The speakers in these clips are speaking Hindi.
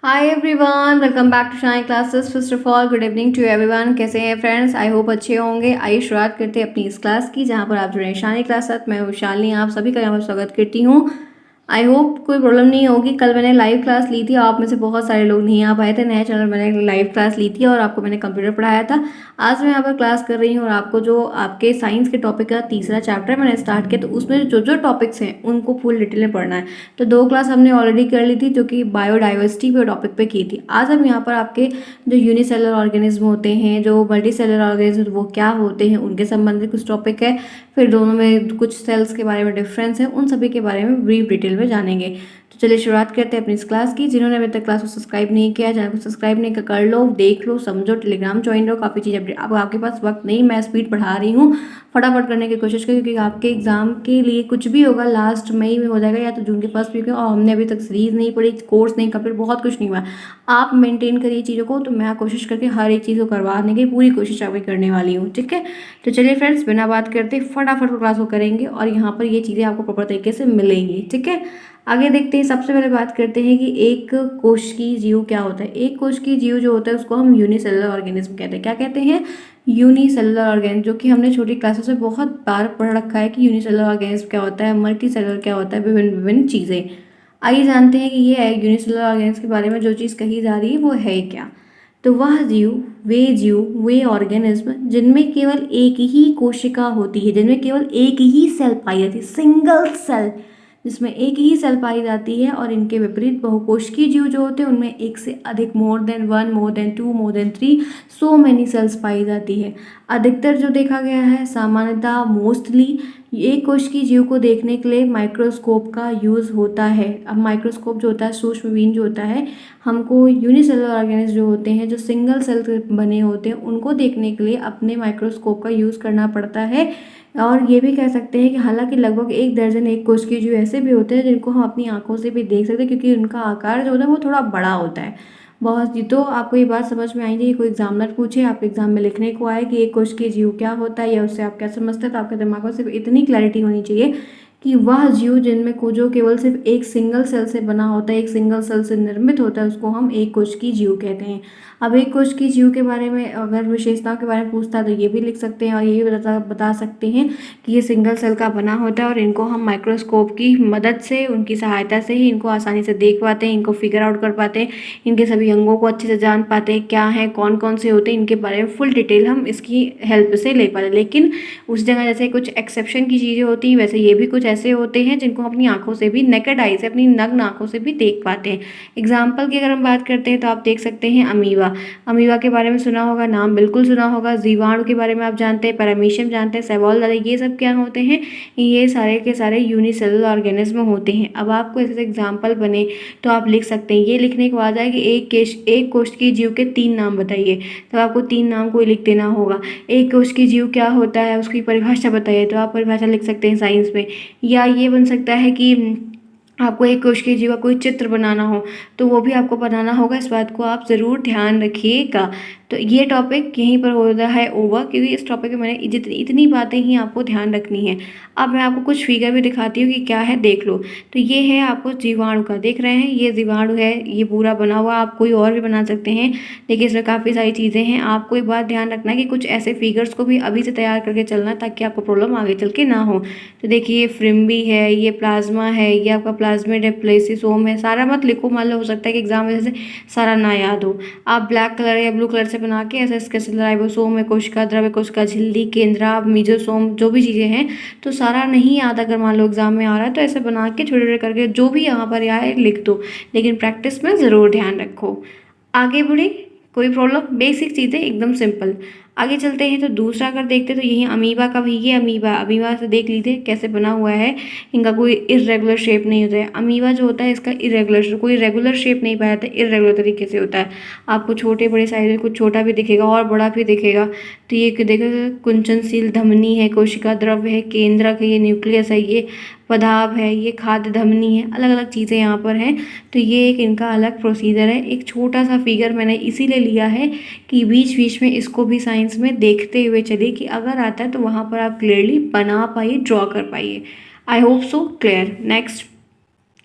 Hi everyone, welcome back to Shine Classes. First of all good evening to everyone. कैसे हैं फ्रेंड्स? आई होप अच्छे होंगे। आइए शुरुआत करते हैं अपनी इस क्लास की, जहां पर आप जुड़े हैं शानी क्लास साथ। मैं हूँ शालिनी, आप सभी का यहाँ पर स्वागत करती हूँ। आई होप कोई प्रॉब्लम नहीं होगी। कल मैंने लाइव क्लास ली थी, आप में से बहुत सारे लोग नहीं आ पाए थे। नया चैनल मैंने लाइव क्लास ली थी और आपको मैंने कंप्यूटर पढ़ाया था। आज मैं यहाँ पर क्लास कर रही हूँ और आपको जो आपके साइंस के टॉपिक का तीसरा चैप्टर मैंने स्टार्ट किया, तो उसमें जो जो टॉपिक्स हैं उनको फुल डिटेल में पढ़ना है। तो 2 क्लास हमने ऑलरेडी कर ली थी, जो कि बायोडाइवर्सिटी पे टॉपिक पे की थी। आज हम यहाँ पर आपके जो यूनिसेलुलर ऑर्गेनिज्म होते हैं, जो मल्टीसेलुलर ऑर्गेनिज्म, वो क्या होते हैं, उनके संबंधित कुछ टॉपिक है। फिर दोनों में कुछ सेल्स के बारे में डिफरेंस है, उन सभी के बारे में ब्रीफ डिटेल में जानेंगे। तो चलिए शुरुआत करते हैं अपनी इस क्लास की। जिन्होंने अभी तक क्लास को सब्सक्राइब नहीं किया, चैनल को सब्सक्राइब नहीं कर लो, देख लो, समझो, टेलीग्राम ज्वाइन लो। काफ़ी चीज़ अपडेट। अब आपके पास वक्त नहीं, मैं स्पीड बढ़ा रही हूँ, फटाफट करने की कोशिश करें, क्योंकि आपके एग्जाम के लिए कुछ भी होगा लास्ट मई में हो जाएगा या तो जून के फर्स्ट वीक में। और हमने अभी तक सीरीज़ नहीं पढ़ी, कोर्स नहीं कंप्लीट, बहुत कुछ नहीं हुआ। आप मेंटेन करिए चीज़ों को, तो मैं कोशिश करके हर एक चीज़ को करवाने की पूरी कोशिश आपकी करने वाली हूँ, ठीक है। तो चलिए फ्रेंड्स, बिना बात करते फटाफट क्लास को करेंगे और यहाँ पर ये चीज़ें आपको प्रॉपर तरीके से मिलेंगी, ठीक है। आगे देखते हैं। सबसे पहले बात करते हैं कि एक कोशिकीय जीव क्या होता है। एक कोशिकीय जीव जो होता है उसको हम यूनिसेलुलर ऑर्गेनिज्म कहते हैं। क्या कहते हैं? यूनिसेलुलर ऑर्गेनिज्म, जो कि हमने छोटी क्लासेस में बहुत बार पढ़ रखा है कि यूनिसेलुलर ऑर्गेनिज्म क्या होता है, मल्टी सेलुलर क्या होता है, विभिन्न विभिन्न चीज़ें। आइए जानते हैं कि ये है यूनिसेलुलर ऑर्गेनिज्म के बारे में जो चीज़ कही जा रही है वो है क्या। तो वह जीव, वे ऑर्गेनिज्म जिनमें केवल एक ही कोशिका होती है, जिनमें केवल एक ही सेल पाई जाती है, सिंगल सेल, जिसमें एक ही सेल पाई जाती है। और इनके विपरीत बहुकोशिकीय जीव जो होते हैं उनमें एक से अधिक, more than one, more than two, more than three, so many cells पाई जाती है। अधिकतर जो देखा गया है, सामान्यतः मोस्टली, एक कोशिकीय जीव को देखने के लिए माइक्रोस्कोप का यूज़ होता है। अब माइक्रोस्कोप जो होता है, सूक्ष्मबीन जो होता है, हमको यूनिसेलुलर ऑर्गेनिज्म जो होते हैं, जो सिंगल सेल से बने होते हैं, उनको देखने के लिए अपने माइक्रोस्कोप का यूज़ करना पड़ता है। और ये भी कह सकते हैं कि हालांकि लगभग 1 दर्जन एक कोशिकीय जीव ऐसे भी होते हैं जिनको हम अपनी आंखों से भी देख सकते हैं, क्योंकि उनका आकार जो होता है वो थोड़ा बड़ा होता है बहुत जी। तो आपको ये बात समझ में आई थी कि कोई एग्जामिनर पूछे, आप एग्जाम में लिखने को आए कि एक कोशिकीय जीव क्या होता है या उससे आप क्या समझते हैं, तो आपके दिमाग में सिर्फ इतनी क्लैरिटी होनी चाहिए कि वह जीव जिनमें को जो केवल सिर्फ एक सिंगल सेल से बना होता है, एक सिंगल सेल से निर्मित होता है, उसको हम एक कोशिकीय जीव कहते हैं। अब एक कोशिकीय जीव के बारे में अगर विशेषताओं के बारे में पूछता है तो ये भी लिख सकते हैं और ये भी बता सकते हैं कि ये सिंगल सेल का बना होता है और इनको हम माइक्रोस्कोप की मदद से, उनकी सहायता से ही इनको आसानी से देख पाते हैं, इनको फिगर आउट कर पाते हैं, इनके सभी अंगों को अच्छे से जान पाते हैं, क्या है, कौन कौन से होते हैं, इनके बारे में फुल डिटेल हम इसकी हेल्प से ले पाते हैं। लेकिन उस जगह जैसे कुछ एक्सेप्शन की चीज़ें होती हैं, वैसे ये भी कुछ ऐसे होते हैं जिनको हम अपनी आंखों से भी, नेकेड आई से, अपनी नग्न आंखों से भी देख पाते हैं। एग्जाम्पल की अगर हम बात करते हैं तो आप देख सकते हैं अमीबा। अमीबा के बारे में सुना होगा, नाम बिल्कुल सुना होगा। जीवाणु के बारे में आप जानते हैं, पैरामीशियम जानते हैं, सेवॉल, ये सब क्या होते हैं? ये सारे के सारे यूनिसेलुलर ऑर्गेनिज्म होते हैं। अब आपको ऐसे एग्जाम्पल बने तो आप लिख सकते हैं, ये लिखने के बाद है कि एक कोशिकीय जीव के 3 नाम बताइए, तो आपको 3 नाम को लिख देना होगा। एक कोशिकीय जीव क्या होता है, उसकी परिभाषा बताइए, तो आप परिभाषा लिख सकते हैं साइंस में। या ये बन सकता है कि आपको एक कोशिकीय जीव का कोई चित्र बनाना हो तो वो भी आपको बनाना होगा। इस बात को आप ज़रूर ध्यान रखिएगा। तो ये टॉपिक यहीं पर होता है ओवर, क्योंकि इस टॉपिक में मैंने इतनी बातें ही आपको ध्यान रखनी है। अब मैं आपको कुछ फिगर भी दिखाती हूँ कि क्या है, देख लो। तो ये है आपको जीवाणु का, देख रहे हैं, ये जीवाणु है, ये पूरा बना हुआ। आप कोई और भी बना सकते हैं, देखिए इसमें काफ़ी सारी चीज़ें हैं। आपको एक बात ध्यान रखना है कि कुछ ऐसे फिगर्स को भी अभी से तैयार करके चलना है, ताकि आपको प्रॉब्लम आगे चल के ना हो। तो देखिए, ये फ्रिम्बी है, ये प्लाज्मा है, ये आपका प्लाज्मिड है, प्लेसिसोम है। सारा मत लिखो, मान लो हो सकता है कि एग्जाम में जैसे सारा ना याद हो। आप ब्लैक कलर या ब्लू कलर से बना के ऐसे स्केच, राइबोसोम है, कोशिका द्रव्य, कोशिका झिल्ली, केंद्रा, मीजोसोम, जो भी चीज़ें हैं, तो सारा नहीं याद अगर मान लो एग्जाम में आ रहा है, तो ऐसे बना के छोटे छोटे करके जो भी यहाँ पर आए लिख दो। लेकिन प्रैक्टिस में ज़रूर ध्यान रखो। आगे बढ़े, कोई प्रॉब्लम? बेसिक चीज़ें एकदम सिंपल। आगे चलते हैं तो दूसरा अगर देखते हैं तो यही अमीबा का भी, ये अमीबा से देख लीजिए कैसे बना हुआ है। इनका कोई इरेगुलर शेप नहीं होता है। अमीबा जो होता है इसका इरेगुलर, कोई रेगुलर शेप नहीं पाया जाता है, इरेगुलर तरीके से होता है। आपको छोटे बड़े साइज में कुछ छोटा भी दिखेगा और बड़ा भी दिखेगा। तो ये देखो, कुंचनशील धमनी है, कोशिका द्रव्य है, केंद्रक है, ये न्यूक्लियस है, ये पदार्थ है, ये खाद्य धमनी है, अलग अलग चीज़ें यहाँ पर हैं। तो ये एक इनका अलग प्रोसीजर है। एक छोटा सा फिगर मैंने इसीलिए लिया है कि बीच बीच में इसको भी साइंस में देखते हुए चलिए कि अगर आता है तो वहाँ पर आप क्लियरली बना पाइए, ड्रॉ कर पाइए। I hope so clear. Next,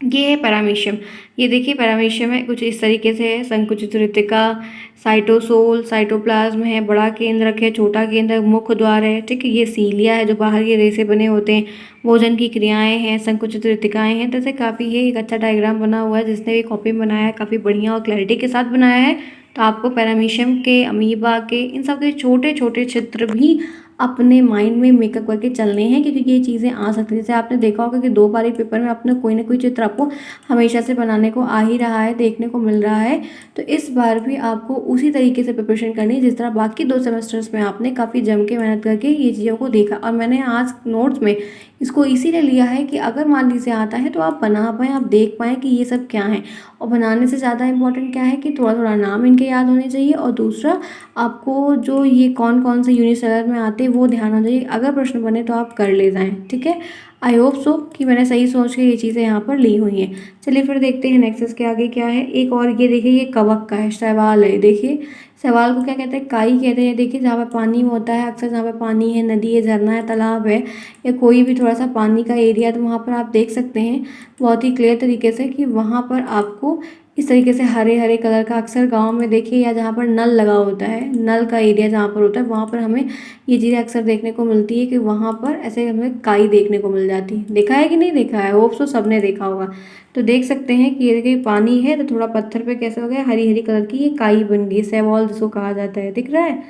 ये है पैरामीशियम। ये देखिए पैरामीशियम है, कुछ इस तरीके से है। संकुचित रिक्तिका, साइटोसोल, साइटोप्लाज्म है, बड़ा केंद्रक है, छोटा केंद्रक, मुख्य द्वार है, ठीक है। ये सीलिया है जो बाहर के रेसे बने होते हैं। भोजन की क्रियाएं हैं, संकुचित रिक्तिकाएं हैं। तो ऐसे काफ़ी ये एक अच्छा डायग्राम बना हुआ है, जिसने भी कॉपी में बनाया है काफ़ी बढ़िया और क्लैरिटी के साथ बनाया है। तो आपको पैरामीशियम के, अमीबा के, इन सब के छोटे छोटे चित्र भी अपने माइंड में मेकअप करके चलने हैं, क्योंकि ये चीज़ें आ सकती हैं। जैसे आपने देखा होगा कि 2 बार ही पेपर में अपने कोई ना कोई चित्र आपको हमेशा से बनाने को आ ही रहा है, देखने को मिल रहा है। तो इस बार भी आपको उसी तरीके से प्रिपरेशन करनी है जिस तरह बाकी 2 सेमेस्टर्स में आपने काफ़ी जम के मेहनत करके ये चीज़ों को देखा। और मैंने आज नोट्स में इसको इसीलिए लिया है कि अगर मान लीजिए आता है तो आप बना पाएँ, आप देख पाएँ कि ये सब क्या है। और बनाने से ज़्यादा इम्पोर्टेंट क्या है कि थोड़ा थोड़ा नाम इनके याद होने चाहिए, और दूसरा आपको जो ये कौन कौन से यूनिसेलर में आते हैं वो ध्यान होना चाहिए। अगर प्रश्न बने तो आप कर ले जाएँ, ठीक है। आई होप सो कि मैंने सही सोच के ये चीज़ें यहाँ पर ली हुई हैं। चलिए फिर देखते हैं नेक्स्ट के आगे क्या है। एक और ये देखिए, ये कवक का है, शैवाल है। देखिए शैवाल को क्या कहते हैं, काई कहते हैं। देखिए जहाँ पर पानी होता है, अक्सर जहाँ पर पानी है, नदी है, झरना है, तालाब है, या कोई भी थोड़ा सा पानी का एरिया है, तो वहाँ पर आप देख सकते हैं बहुत ही क्लियर तरीके से कि वहाँ पर आपको इस तरीके से हरे हरे कलर का, अक्सर गांव में देखिए, या जहाँ पर नल लगा होता है, नल का एरिया जहाँ पर होता है, वहाँ पर हमें ये चीज़ें अक्सर देखने को मिलती है कि वहाँ पर ऐसे हमें काई देखने को मिल जाती है। देखा है कि नहीं देखा है, होप सो सबने देखा होगा। तो देख सकते हैं कि ये देखिए पानी है, तो थोड़ा पत्थर पे कैसे हो गया, हरी हरी कलर की ये काई बन गई, शैवाल जिसको कहा जाता है। दिख रहा है,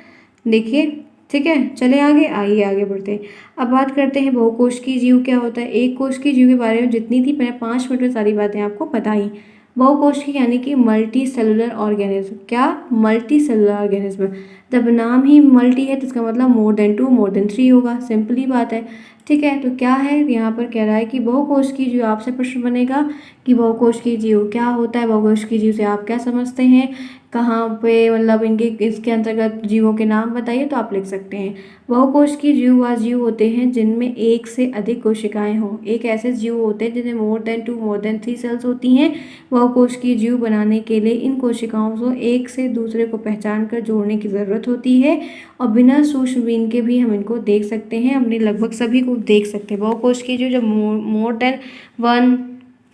देखिए, ठीक है। चले आगे, आइए आगे बढ़ते हैं। अब बात करते हैं बहुकोशिकीय जीव क्या होता है। एक कोशिकीय जीव के बारे में जितनी थी मैंने 5 मिनट में सारी बातें आपको बताई। बहुकोशिकीय यानी कि मल्टी सेलुलर ऑर्गेनिज्म। क्या, मल्टी सेलुलर ऑर्गेनिज्म। जब नाम ही मल्टी है तो इसका मतलब मोर देन 2, मोर देन 3 होगा, सिंपली बात है, ठीक है। तो क्या है यहाँ पर कह रहा है कि बहुकोशिकीय जीव, आपसे प्रश्न बनेगा कि बहुकोशिकीय जीव क्या होता है, बहुकोशिकीय जीव से आप क्या समझते हैं, कहाँ पे मतलब इनके इसके अंतर्गत जीवों के नाम बताइए, तो आप लिख सकते हैं। बहुकोशिकीय जीव वह जीव होते हैं जिनमें एक से अधिक कोशिकाएं हों। एक ऐसे जीव होते हैं जिनमें more than 2, more than 3 cells होती हैं। बहुकोशिकीय जीव बनाने के लिए इन कोशिकाओं को एक से दूसरे को पहचान कर जोड़ने की ज़रूरत होती है, और बिना सूक्ष्मबीन के भी हम इनको देख सकते हैं, अपने लगभग सभी को देख सकते हैं। बहुकोशिकीय जीव जब मोर देन 1,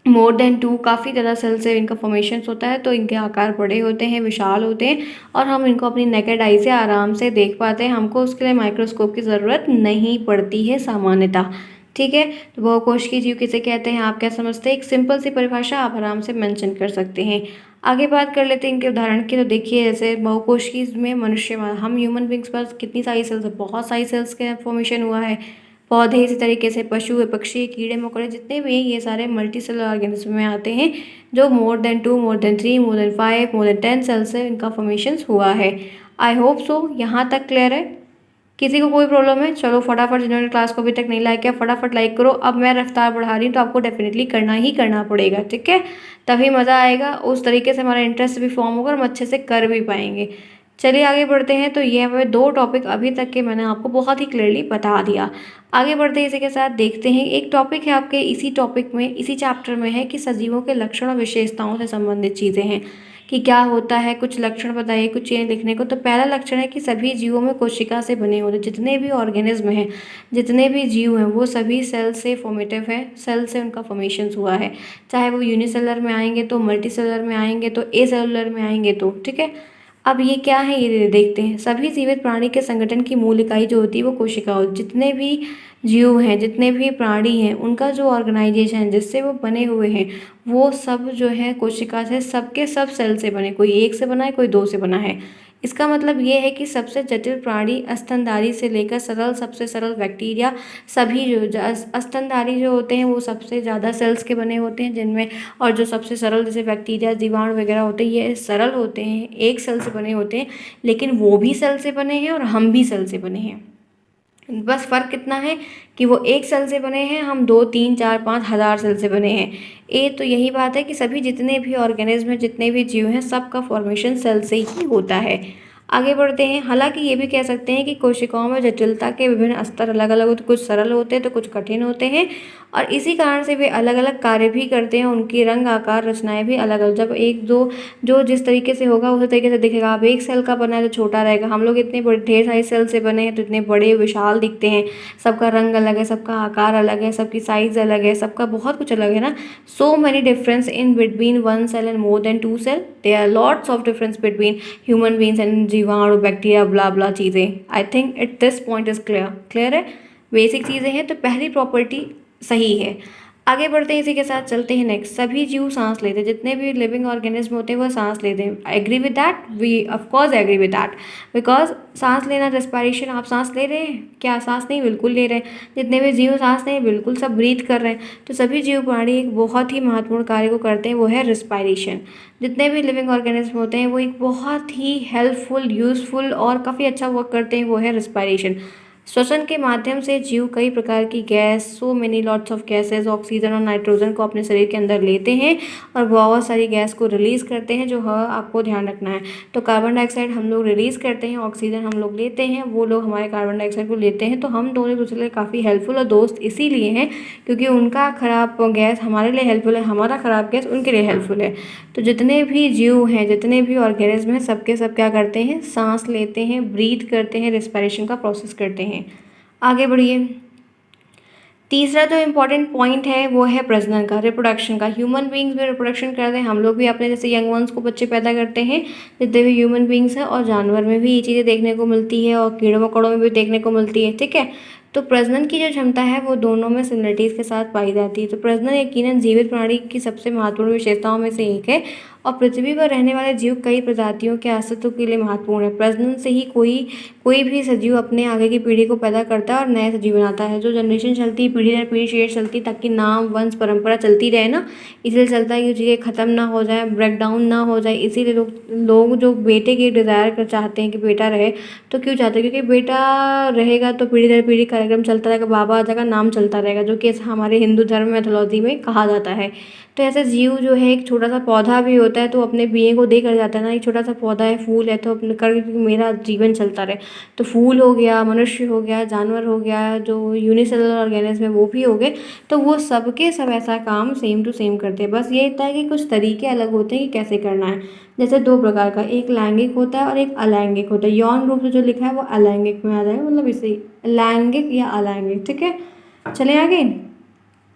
मोर देन 2 काफ़ी ज़्यादा सेल से इनका फॉर्मेशन होता है, तो इनके आकार बड़े होते हैं, विशाल होते हैं, और हम इनको अपनी नेकेड आई से आराम से देख पाते हैं। हमको उसके लिए माइक्रोस्कोप की ज़रूरत नहीं पड़ती है सामान्यतः, ठीक है। तो बहुकोशिकीय जीव किसे कहते हैं, आप क्या समझते हैं, एक सिंपल सी परिभाषा आप आराम से मेंशन कर सकते हैं। आगे बात कर लेते हैं इनके उदाहरण की। तो देखिए जैसे बहुकोशिकीय में मनुष्य, हम ह्यूमन बींग्स पर कितनी सारी सेल्स है, बहुत सारी सेल्स का फॉर्मेशन हुआ है। पौधे इसी तरीके से, पशु, पक्षी, कीड़े मकोड़े जितने भी हैं, ये सारे मल्टी सेलुलर ऑर्गेनिज्म में आते हैं, जो more than 2, more than 3, more than 5, more than 10 cells से इनका फॉर्मेशन हुआ है। आई होप सो यहाँ तक क्लियर है। किसी को कोई प्रॉब्लम है, चलो फटाफट, जिन्होंने क्लास को अभी तक नहीं लाइक किया फटाफट लाइक करो। अब मैं रफ्तार बढ़ा रही हूँ तो आपको डेफिनेटली करना ही करना पड़ेगा, ठीक है, तभी मज़ा आएगा, उस तरीके से हमारा इंटरेस्ट भी फॉर्म होगा और हम अच्छे से कर भी पाएंगे। चलिए आगे बढ़ते हैं। तो ये हमें 2 टॉपिक अभी तक के मैंने आपको बहुत ही क्लियरली बता दिया। आगे बढ़ते हैं, इसी के साथ देखते हैं एक टॉपिक है आपके इसी टॉपिक में, इसी चैप्टर में है कि सजीवों के लक्षण और विशेषताओं से संबंधित चीज़ें हैं कि क्या होता है, कुछ लक्षण बताइए, कुछ चीज़ें लिखने को। तो पहला लक्षण है कि सभी जीवों में कोशिका से बने होते, जितने भी ऑर्गेनिज्म हैं, जितने भी जीव हैं, वो सभी सेल से फॉर्मेटिव है, सेल से उनका फॉर्मेशन हुआ है। चाहे वो यूनिसेलर में आएंगे तो, मल्टी सेलुलर में आएंगे तो, ए सेलुलर में आएंगे तो, ठीक है। अब ये क्या है ये देखते हैं। सभी जीवित प्राणी के संगठन की मूल इकाई जो होती है वो कोशिका होती है। जितने भी जीव हैं, जितने भी प्राणी हैं, उनका जो ऑर्गेनाइजेशन है जिससे वो बने हुए हैं, वो सब जो है कोशिका से, सबके सब सेल से बने, कोई एक से बना है, कोई 2 से बना है। इसका मतलब ये है कि सबसे जटिल प्राणी स्तनधारी से लेकर सरल, सबसे सरल बैक्टीरिया, सभी जो स्तनधारी जो होते हैं वो सबसे ज़्यादा सेल्स के बने होते हैं जिनमें, और जो सबसे सरल जैसे बैक्टीरिया, जीवाणु वगैरह होते हैं, ये सरल होते हैं, एक सेल से बने होते हैं, लेकिन वो भी सेल से बने हैं और हम भी सेल से बने हैं। बस फ़र्क कितना है कि वो एक सेल से बने हैं, हम 2, 3, 4, 5 हज़ार सेल से बने हैं। तो यही बात है कि सभी जितने भी ऑर्गेनिज्म हैं, जितने भी जीव हैं, सबका फॉर्मेशन सेल से ही होता है। आगे बढ़ते हैं। हालांकि ये भी कह सकते हैं कि कोशिकाओं में जटिलता के विभिन्न स्तर अलग अलग होते, कुछ सरल होते हैं तो कुछ कठिन होते हैं, और इसी कारण से वे अलग अलग कार्य भी करते हैं। उनकी रंग आकार रचनाएं भी अलग अलग, जब एक दो जो जिस तरीके से होगा उसी तरीके से दिखेगा। अब एक सेल का बना है तो छोटा रहेगा, हम लोग इतने बड़े ढेर सारे सेल से बने हैं तो इतने बड़े विशाल दिखते हैं। सबका रंग अलग है, सबका आकार अलग है, सबकी साइज अलग है, सबका बहुत कुछ अलग है ना। So many difference in between one cell and more than two cell, there are lots of difference between human beings and जीवाणु बैक्टीरिया ब्ला ब्ला चीज़ें। I think it this point is clear, clear है। बेसिक चीज़ें हैं तो पहली प्रॉपर्टी सही है। आगे बढ़ते हैं, इसी के साथ चलते हैं नेक्स्ट। सभी जीव सांस लेते हैं, जितने भी लिविंग ऑर्गेनिज्म होते हैं वह सांस लेते हैं। Agree with that, we of course agree with that, because सांस लेना रेस्पिरेशन। आप सांस ले रहे हैं क्या? सांस नहीं, बिल्कुल ले रहे हैं। जितने भी जीव सांस नहीं, बिल्कुल सब ब्रीथ कर रहे हैं। तो सभी जीव प्राणी एक बहुत ही महत्वपूर्ण कार्य को करते हैं, वो है रेस्पिरेशन। जितने भी लिविंग ऑर्गेनिज्म होते हैं वो एक बहुत ही हेल्पफुल, यूजफुल और काफ़ी अच्छा वर्क करते हैं, वो है रेस्पिरेशन। श्वसन के माध्यम से जीव कई प्रकार की gas, so many lots of gases, oxygen और नाइट्रोजन को अपने शरीर के अंदर लेते हैं और बहुत सारी गैस को रिलीज़ करते हैं, जो आपको ध्यान रखना है। तो कार्बन डाइऑक्साइड हम लोग रिलीज़ करते हैं, ऑक्सीजन हम लोग लेते हैं, वो लोग हमारे कार्बन डाइऑक्साइड को लेते हैं। तो हम दोनों एक दूसरे के लिए काफ़ी हेल्पफुल और दोस्त इसीलिए हैं क्योंकि उनका खराब गैस हमारे लिए हेल्पफुल है, हमारा खराब गैस उनके लिए हेल्पफुल है। तो जितने भी जीव हैं, जितने भी ऑर्गेनिज्म हैं, सबके सब क्या करते हैं? सांस लेते हैं, ब्रीथ करते हैं, रेस्पिरेशन का प्रोसेस करते हैं। आगे बढ़िए। तीसरा जो इम्पोर्टेंट पॉइंट है वो है प्रजनन का, रिप्रोडक्शन का। ह्यूमन बींग्स भी रिप्रोडक्शन करते हैं, हम लोग भी अपने जैसे यंग वंस को बच्चे पैदा करते हैं, जितने भी ह्यूमन बींग्स हैं। और जानवर में भी ये चीज़ें देखने को मिलती है और कीड़ों मकोड़ों में भी देखने को मिलती है, ठीक है। तो प्रजनन की जो क्षमता है वो दोनों में सिमिलरिटीज़ के साथ पाई जाती है। तो प्रजनन यकीनन जीवित प्राणी की सबसे महत्वपूर्ण विशेषताओं में से एक है और पृथ्वी पर रहने वाले जीव कई प्रजातियों के अस्तित्व के लिए महत्वपूर्ण है। प्रजनन से ही कोई भी सजीव अपने आगे की पीढ़ी को पैदा करता है और नए सजीव बनाता है। जो जनरेशन चलती है, पीढ़ी दर पीढ़ी शेयर चलती है, ताकि नाम वंश परंपरा चलती रहे ना, इसलिए चलता है कि चीज़ें ख़त्म ना हो जाए, ब्रेक डाउन ना हो जाए। इसीलिए लोग जो बेटे की डिज़ायर कर चाहते हैं कि बेटा रहे। तो क्यों चाहते हैं? क्योंकि बेटा रहेगा तो पीढ़ी दर पीढ़ी कार्यक्रम चलता रहेगा, बाबा आ जाएगा, नाम चलता रहेगा, जो कि हमारे हिंदू धर्म मैथोलॉजी में कहा जाता है। तो ऐसे जीव जो है, एक छोटा सा पौधा भी होता है तो अपने बीए को दे कर जाता है ना, एक छोटा सा पौधा है, फूल है, तो अपने कर मेरा जीवन चलता रहे। तो फूल हो गया, मनुष्य हो गया, जानवर हो गया, जो यूनिसेलुलर ऑर्गेनिज्म है वो भी हो गए। तो वो सब के सब ऐसा काम सेम टू सेम करते हैं, बस ये इतना है कि कुछ तरीके अलग होते हैं कि कैसे करना है। जैसे दो प्रकार का, एक लैंगिक होता है और एक अलैंगिक होता है। यौन रूप से जो लिखा है वो अलैंगिक में आ जाएगा, मतलब इसे लैंगिक या अलैंगिक, ठीक है। चले आगे,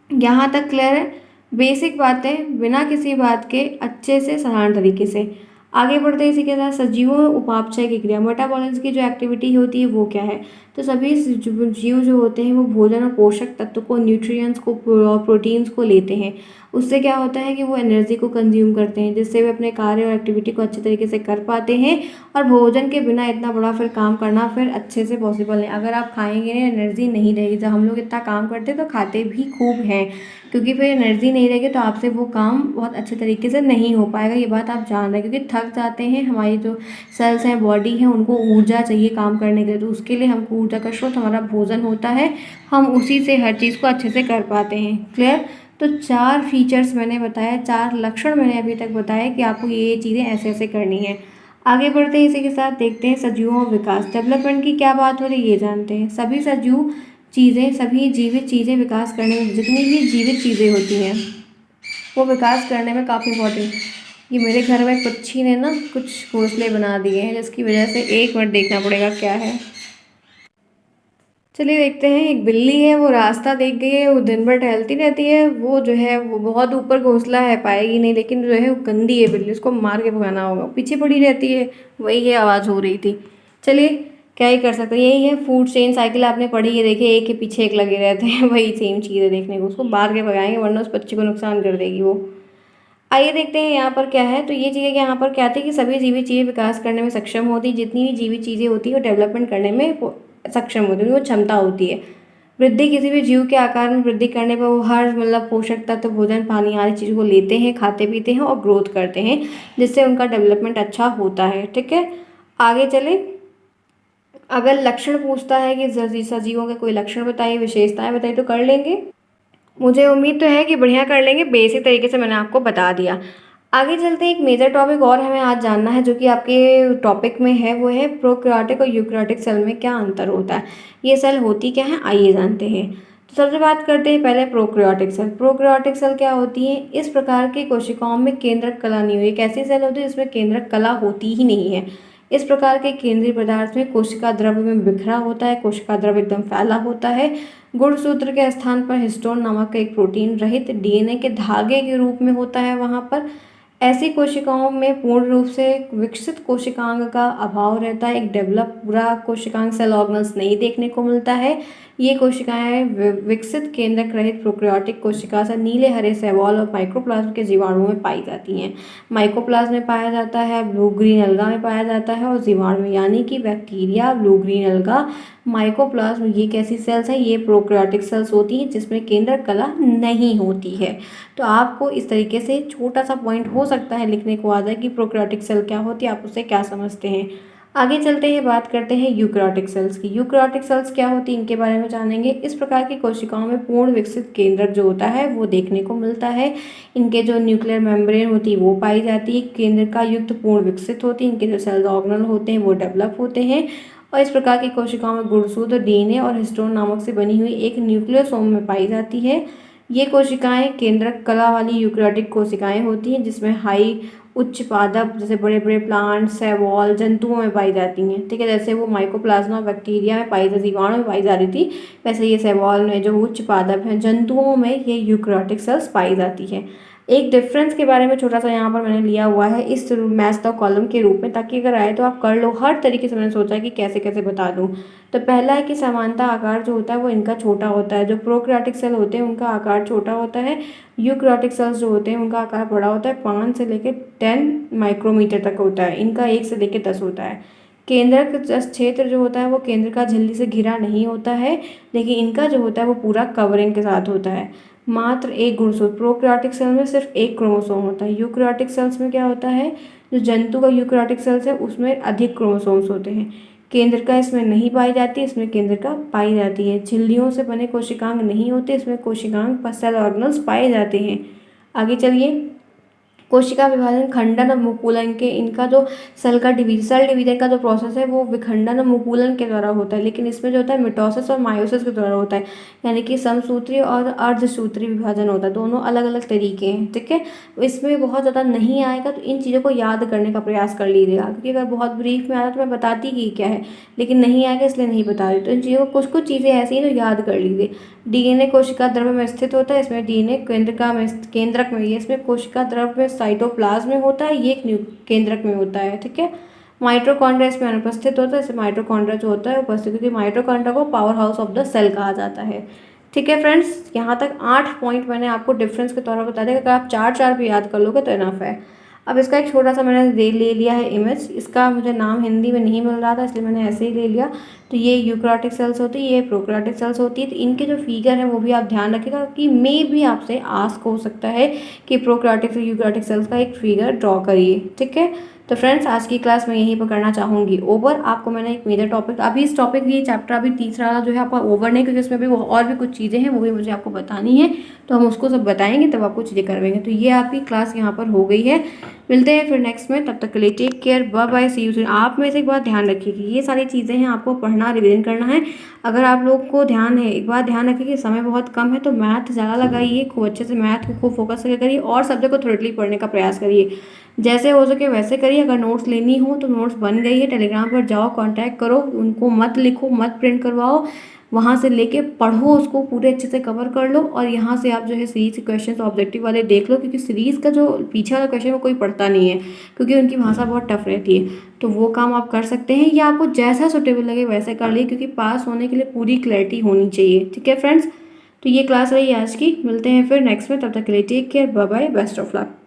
यहाँ तक क्लियर है। बेसिक बातें बिना किसी बात के अच्छे से साधारण तरीके से आगे बढ़ते हैं। इसी के साथ सजीवों में उपापचय की क्रिया, मेटाबॉलिज्म की जो एक्टिविटी होती है वो क्या है? तो सभी जीव जो होते हैं वो भोजन और पोषक तत्व को, न्यूट्रिएंट्स को और प्रोटीन्स को लेते हैं। उससे क्या होता है कि वो एनर्जी को कंज्यूम करते हैं, जिससे वे अपने कार्य और एक्टिविटी को अच्छे तरीके से कर पाते हैं। और भोजन के बिना इतना बड़ा फिर काम करना फिर अच्छे से पॉसिबल नहीं। अगर आप खाएंगे नहीं, एनर्जी नहीं रहेगी। जब हम लोग इतना काम करते हैं तो खाते भी खूब हैं, क्योंकि फिर एनर्जी नहीं रहेगी तो आपसे वो काम बहुत अच्छे तरीके से नहीं हो पाएगा। ये बात आप जान रहे हैं, क्योंकि थक जाते हैं। हमारी जो सेल्स हैं, बॉडी है, उनको ऊर्जा चाहिए काम करने के लिए। तो उसके लिए हमको ऊर्जा का स्रोत हमारा भोजन होता है, हम उसी से हर चीज़ को अच्छे से कर पाते हैं। क्लियर? तो 4 फीचर्स मैंने बताया, 4 लक्षण मैंने अभी तक बताया कि आपको ये चीज़ें ऐसे ऐसे करनी है। आगे बढ़ते हैं, इसी के साथ देखते हैं सजीवों और विकास। डेवलपमेंट की क्या बात हो रही है ये जानते हैं। सभी सजीव चीज़ें, सभी जीवित चीज़ें विकास करने में, जितनी भी जीवित चीज़ें होती हैं वो विकास करने में काफ़ी इम्पोर्टेंट। ये मेरे घर में एक पक्षी ने ना कुछ घोंसले बना दिए हैं, जिसकी वजह से 1 मिनट देखना पड़ेगा क्या है। चलिए देखते हैं। एक बिल्ली है, वो रास्ता देख गई है, वो दिन भर टहलती रहती है। वो जो है वो बहुत ऊपर घोंसला है, पाएगी नहीं, लेकिन जो है वो गंदी है बिल्ली, उसको मार के भगाना होगा। पीछे पड़ी रहती है, वही है आवाज़ हो रही थी। चलिए क्या ही कर सकते हैं, यही है फूड चेन साइकिल, आपने पढ़ी है, देखिए एक के पीछे एक लगे रहते हैं। वही सेम चीज़ है देखने को, उसको मार के भगाएंगे वरना उस बच्चे को नुकसान कर देगी वो। आइए देखते हैं यहाँ पर क्या है। तो ये चीज़ें यहाँ पर क्या थी कि सभी जीवित चीज़ें विकास करने में सक्षम होती, जितनी भी जीवित चीज़ें होती है वो डेवलपमेंट करने में सक्षम होती है, वो क्षमता होती है। वृद्धि, किसी भी जीव के आकार में वृद्धि करने पर वो हर मतलब पोषक तत्व, भोजन, पानी आदि चीज़ों को लेते हैं, खाते पीते हैं और ग्रोथ करते हैं, जिससे उनका डेवलपमेंट अच्छा होता है, ठीक है। आगे चले। अगर लक्षण पूछता है कि सजीवों के कोई लक्षण बताइए, विशेषताएं बताइए, तो कर लेंगे। मुझे उम्मीद तो है कि बढ़िया कर लेंगे, बेसिक तरीके से मैंने आपको बता दिया। आगे चलते हैं, एक मेजर टॉपिक और हमें आज जानना है जो कि आपके टॉपिक में है, वो है प्रोकैरियोटिक और यूकैरियोटिक सेल में क्या अंतर होता है। ये सेल होती क्या है, आइए जानते हैं। तो सबसे बात करते हैं पहले प्रोकैरियोटिक सेल। प्रोकैरियोटिक सेल क्या होती है? इस प्रकार की कोशिकाओं में केंद्रक कला नहीं हुई। एक ऐसी सेल होती है जिसमें केंद्रक कला होती ही नहीं है। इस प्रकार के केंद्रीय पदार्थ में कोशिका द्रव्य में बिखरा होता है, कोशिका द्रव्य एकदम फैला होता है। गुणसूत्र के स्थान पर हिस्टोन नामक एक प्रोटीन रहित डीएनए के धागे के रूप में होता है वहाँ पर। ऐसी कोशिकाओं में पूर्ण रूप से विकसित कोशिकांग का अभाव रहता है। एक डेवलप पूरा कोशिकांग सेल ऑर्गेनल्स नहीं देखने को मिलता है। ये कोशिकाएं विकसित केंद्रक रहित प्रोकैरियोटिक कोशिका से नीले हरे शैवाल और माइक्रोप्लाज्म के जीवाणुओं में पाई जाती हैं। माइकोप्लाज्म में पाया जाता है, ब्लू ग्रीन अलगा में पाया जाता है और जीवाणु यानी कि बैक्टीरिया, ब्लू ग्रीन अलगा, माइकोप्लाज्म, ये कैसी सेल्स हैं? ये प्रोकैरियोटिक सेल्स होती हैं जिसमें केंद्रक कला नहीं होती है। तो आपको इस तरीके से छोटा सा पॉइंट हो सकता है लिखने को आ जाए कि प्रोकैरियोटिक सेल क्या होती है, आप उससे क्या समझते हैं। आगे चलते हैं, बात करते हैं यूकैरियोटिक सेल्स की। यूकैरियोटिक सेल्स क्या होती है, इनके बारे में जानेंगे। इस प्रकार की कोशिकाओं में पूर्ण विकसित केंद्रक जो होता है वो देखने को मिलता है। इनके जो न्यूक्लियर मेम्ब्रेन होती है वो पाई जाती है, केंद्रिका युक्त पूर्ण विकसित होती है। इनके जो सेल ऑर्गेनल होते हैं वो डेवलप होते हैं और इस प्रकार की कोशिकाओं में गुणसूत्र, डीएनए और हिस्टोन नामक से बनी हुई एक न्यूक्लियोसोम में पाई जाती है। ये कोशिकाएं केंद्रक कला वाली यूकैरियोटिक कोशिकाएं होती हैं जिसमें हाई उच्च पादप जैसे बड़े बड़े प्लांट, शैवाल, जंतुओं में पाई जाती हैं। ठीक है, जैसे वो माइकोप्लाज्मा बैक्टीरिया में पाई जाती, जीवाणु में पाई जा रही थी, वैसे ये शैवाल में जो उच्च पादप हैं, जंतुओं में ये यूकैरियोटिक सेल्स पाई जाती है। एक डिफरेंस के बारे में छोटा सा यहाँ पर मैंने लिया हुआ है इस मैथ द कॉलम के रूप में, ताकि अगर आए तो आप कर लो। हर तरीके से मैंने सोचा है कि कैसे कैसे बता दूँ। तो पहला है कि समानता आकार जो होता है वो इनका छोटा होता है। जो प्रोकैरियोटिक सेल होते हैं उनका आकार छोटा होता है। यूकैरियोटिक सेल्स जो होते हैं उनका आकार बड़ा होता है, 5 से लेकर 10 माइक्रोमीटर तक होता है। इनका 1 से लेकर 10 होता है। केंद्रक क्षेत्र जो होता है वो केंद्र का झिल्ली से घिरा नहीं होता है, लेकिन इनका जो होता है वो पूरा कवरिंग के साथ होता है। मात्र एक गुणसूत्र, प्रोकैरियोटिक सेल में सिर्फ एक क्रोमोसोम होता है। यूकैरियोटिक सेल्स में क्या होता है, जो जंतु का यूकैरियोटिक सेल्स है उसमें अधिक क्रोमोसोम्स होते हैं। केंद्रिका इसमें नहीं पाई जाती, इसमें केंद्रिका पाई जाती है। झिल्लियों से बने कोशिकांग नहीं होते, इसमें कोशिकांग सेल ऑर्गेनल्स पाए जाते हैं। आगे चलिए, कोशिका विभाजन, खंडन और मुकुलन के इनका जो सेल डिवीजन का जो प्रोसेस है वो विखंडन और मुकुलन के द्वारा होता है, लेकिन इसमें जो होता है मिटोसिस और मायोसिस के द्वारा होता है। यानी कि समसूत्री और अर्धसूत्री विभाजन होता है, दोनों अलग अलग तरीके हैं। ठीक है, इसमें बहुत ज़्यादा नहीं आएगा तो इन चीज़ों को याद करने का प्रयास कर लीजिएगा, क्योंकि अगर बहुत ब्रीफ में आता तो मैं बताती कि क्या है, लेकिन नहीं आएगा इसलिए नहीं बता रही। तो इन चीज़ों को कुछ कुछ चीज़ें ऐसी हैं तो याद कर लीजिए। डीएनए कोशिका द्रव्य में स्थित होता है, इसमें डीएनए केंद्रक में, ये इसमें कोशिका द्रव्य में साइटोप्लाज्म में होता है, ये एक केंद्रक में होता है। ठीक है, माइटोकॉन्ड्रिया इसमें अनुपस्थित होता है, इसमें माइटोकॉन्ड्रिया जो होता है उपस्थित, क्योंकि माइटोकॉन्ड्रिया को power house of the cell कहा जाता है। ठीक है फ्रेंड्स, यहाँ तक 8 पॉइंट मैंने आपको डिफरेंस के तौर पर बता दिया। अगर आप 4 भी याद कर लोगे तो इनफ है। अब इसका एक छोटा सा मैंने ले लिया है इमेज, इसका मुझे नाम हिंदी में नहीं मिल रहा था इसलिए मैंने ऐसे ही ले लिया। तो ये यूकैरियोटिक सेल्स होती है, ये प्रोकैरियोटिक सेल्स होती है। तो इनके जो फिगर है वो भी आप ध्यान रखिएगा कि मे भी आपसे आस्क हो सकता है कि प्रोकैरियोटिक से यूकैरियोटिक सेल्स का एक फिगर ड्रॉ करिए। ठीक है, तो फ्रेंड्स आज की क्लास में यहीं पर करना चाहूँगी ओवर। आपको मैंने एक मेजर टॉपिक, अभी इस टॉपिक ये चैप्टर अभी तीसरा जो है आपका ओवर नहीं, क्योंकि इसमें भी और भी कुछ चीज़ें हैं वो भी मुझे आपको बतानी है, तो हम उसको सब बताएंगे तब आपको चीज़ें करवाएंगे। तो ये आपकी क्लास यहाँ पर हो गई है। मिलते हैं फिर नेक्स्ट में, तब तक के लिए take care, bye bye, see you soon. आप में से एक बात ध्यान रखिए कि ये सारी चीज़ें हैं आपको पढ़ना, रिवीजन करना है। अगर आप लोग को ध्यान है, एक बात ध्यान रखिए कि समय बहुत कम है, तो मैथ ज़्यादा लगाइए, खूब अच्छे से मैथ को खूब फोकस करके करिए और सब्जेक्ट को थोड़ली पढ़ने का प्रयास करिए। जैसे हो सके वैसे करिए। अगर नोट्स लेनी हो तो नोट्स बन गई है, टेलीग्राम पर जाओ, कांटेक्ट करो, उनको मत लिखो, मत प्रिंट करवाओ, वहाँ से लेके पढ़ो, उसको पूरे अच्छे से कवर कर लो। और यहाँ से आप जो है सीरीज के क्वेश्चन ऑब्जेक्टिव वाले देख लो, क्योंकि सीरीज़ का जो पीछे वाला क्वेश्चन वो कोई पढ़ता नहीं है, क्योंकि उनकी भाषा बहुत टफ रहती है। तो वो काम आप कर सकते हैं, या आपको जैसा सुटेबल लगे वैसे कर लीजिए, क्योंकि पास होने के लिए पूरी क्लैरिटी होनी चाहिए। ठीक है फ्रेंड्स, तो ये क्लास रही आज की। मिलते हैं फिर नेक्स्ट में, तब तक के लिए take care, bye bye, best of luck.